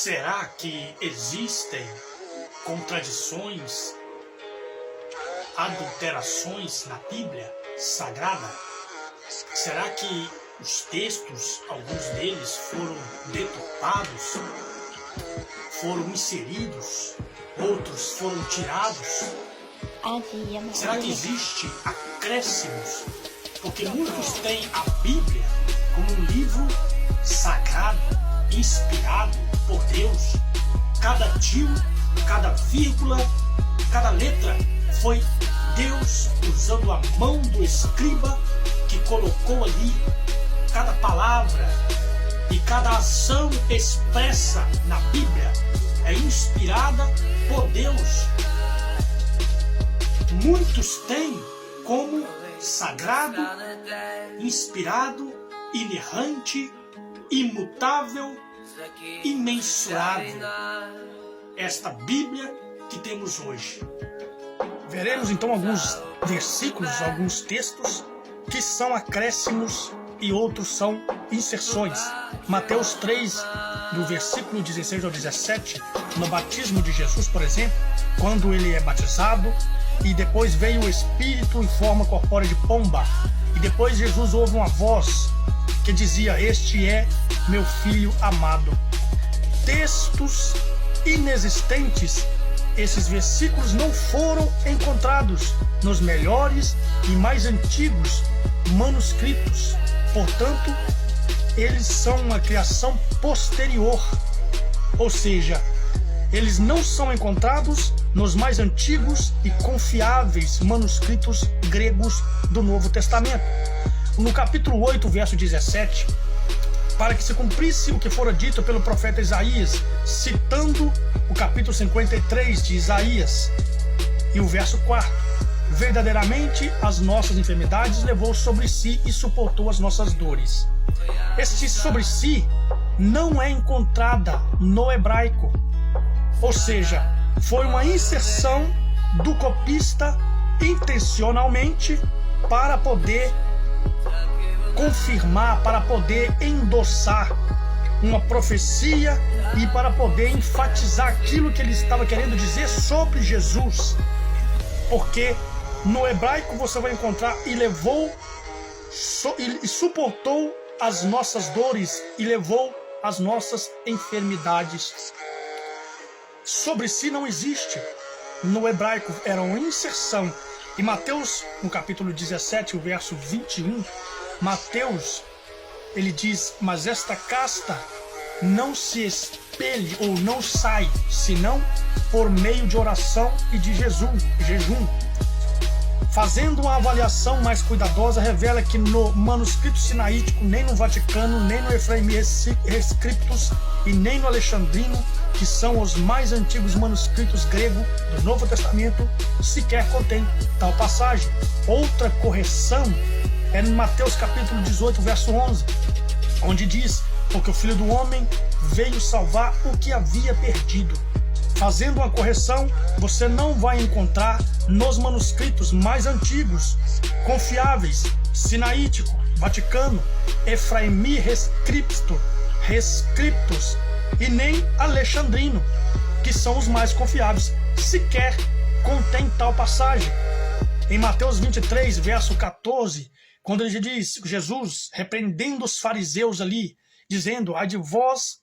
Será que existem contradições, adulterações na Bíblia Sagrada? Será que os textos, alguns deles, foram deturpados, foram inseridos, outros foram tirados? Será que existe acréscimos? Porque muitos têm a Bíblia como um livro sagrado, inspirado por Deus. Cada tio, cada vírgula, cada letra foi Deus usando a mão do escriba que colocou ali. Cada palavra e cada ação expressa na Bíblia é inspirada por Deus. Muitos têm como sagrado, inspirado, inerrante, imutável, imensurável esta Bíblia que temos hoje. Veremos então alguns versículos, alguns textos que são acréscimos e outros são inserções. Mateus 3, do versículo 16 ao 17, no batismo de Jesus, por exemplo, quando ele é batizado, e depois veio o Espírito em forma corpórea de pomba, e depois Jesus ouve uma voz que dizia: "Este é meu filho amado". Textos inexistentes, esses versículos não foram encontrados nos melhores e mais antigos manuscritos. Portanto, eles são uma criação posterior, ou seja, eles não são encontrados nos mais antigos e confiáveis manuscritos gregos do Novo Testamento. No capítulo 8, verso 17, para que se cumprisse o que fora dito pelo profeta Isaías, citando o capítulo 53 de Isaías, e o verso 4: "Verdadeiramente as nossas enfermidades levou sobre si e suportou as nossas dores". Este "sobre si" não é encontrada no hebraico, ou seja, foi uma inserção do copista intencionalmente para poder confirmar, para poder endossar uma profecia e para poder enfatizar aquilo que ele estava querendo dizer sobre Jesus. Porque no hebraico você vai encontrar "e levou e suportou as nossas dores e levou as nossas enfermidades". Sobre si não existe. No hebraico era uma inserção. E Mateus, no capítulo 17, o verso 21, Mateus, ele diz: "Mas esta casta não se espelhe ou não sai, senão por meio de oração e de jejum". Fazendo uma avaliação mais cuidadosa, revela que no manuscrito sinaítico, nem no Vaticano, nem no Ephraemi Scriptus e nem no Alexandrino, que são os mais antigos manuscritos grego do Novo Testamento, sequer contém tal passagem. Outra correção é em Mateus capítulo 18, verso 11, onde diz: "Porque o Filho do Homem veio salvar o que havia perdido". Fazendo uma correção, você não vai encontrar nos manuscritos mais antigos, confiáveis, sinaítico, Vaticano, Ephraemi Scriptus e nem Alexandrino, que são os mais confiáveis, sequer contém tal passagem. Em Mateus 23, verso 14, quando ele diz, Jesus repreendendo os fariseus ali, dizendo: "Ai de vós,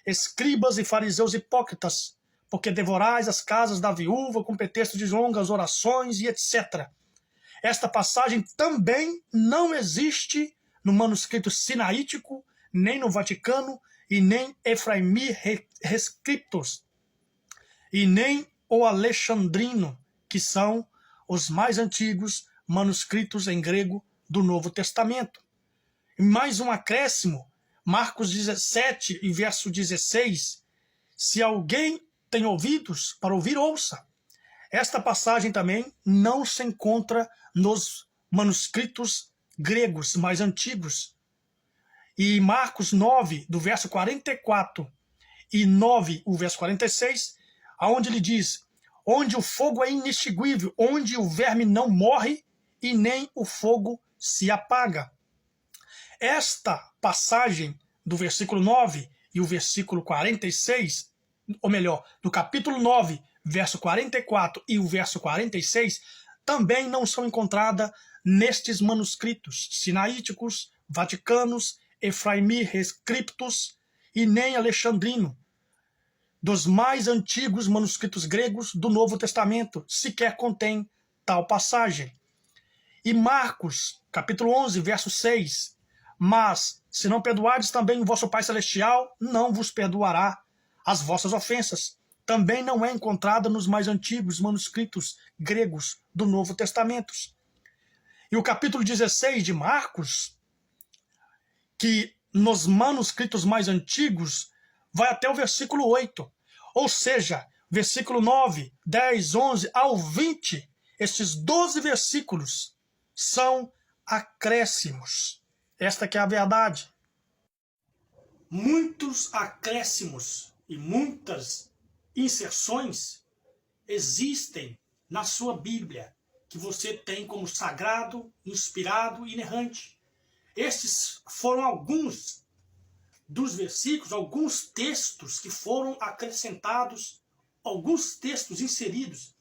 escribas e fariseus hipócritas, porque devorais as casas da viúva com pretexto de longas orações", e etc. Esta passagem também não existe no manuscrito sinaítico, nem no Vaticano, e nem Ephraemi Scriptus, e nem o Alexandrino, que são os mais antigos manuscritos em grego do Novo Testamento. E mais um acréscimo, Marcos 17, e verso 16: "Se alguém tem ouvidos para ouvir, ouça". Esta passagem também não se encontra nos manuscritos gregos mais antigos. E Marcos 9, do verso 44 e 9, o verso 46, aonde ele diz: "Onde o fogo é inextinguível, onde o verme não morre e nem o fogo se apaga". Esta passagem do versículo 9 e o versículo 46, ou melhor, do capítulo 9, verso 44 e o verso 46, também não são encontradas nestes manuscritos sinaíticos, vaticanos, Efraimi Rescriptus e nem alexandrino, dos mais antigos manuscritos gregos do Novo Testamento, sequer contém tal passagem. E Marcos, capítulo 11, verso 6, mas se não perdoardes também o vosso Pai Celestial, não vos perdoará as vossas ofensas. Também não é encontrada nos mais antigos manuscritos gregos do Novo Testamento. E o capítulo 16 de Marcos, que nos manuscritos mais antigos vai até o versículo 8, ou seja, versículo 9, 10, 11 ao 20, estes 12 versículos são acréscimos. Esta que é a verdade. Muitos acréscimos e muitas inserções existem na sua Bíblia, que você tem como sagrado, inspirado e inerrante. Estes foram alguns dos versículos, alguns textos que foram acrescentados, alguns textos inseridos.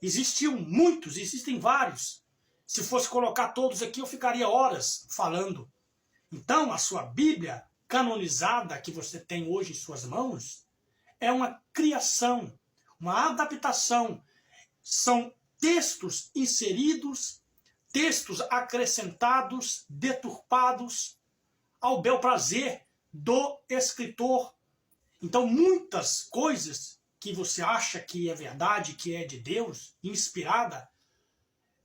Existiam muitos, existem vários. Se fosse colocar todos aqui, eu ficaria horas falando. Então, a sua Bíblia canonizada que você tem hoje em suas mãos é uma criação, uma adaptação. São textos inseridos, textos acrescentados, deturpados ao bel prazer do escritor. Então, muitas coisas que você acha que é verdade, que é de Deus, inspirada,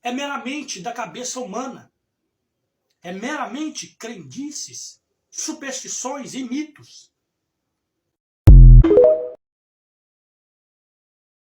é meramente da cabeça humana. É meramente crendices, superstições e mitos.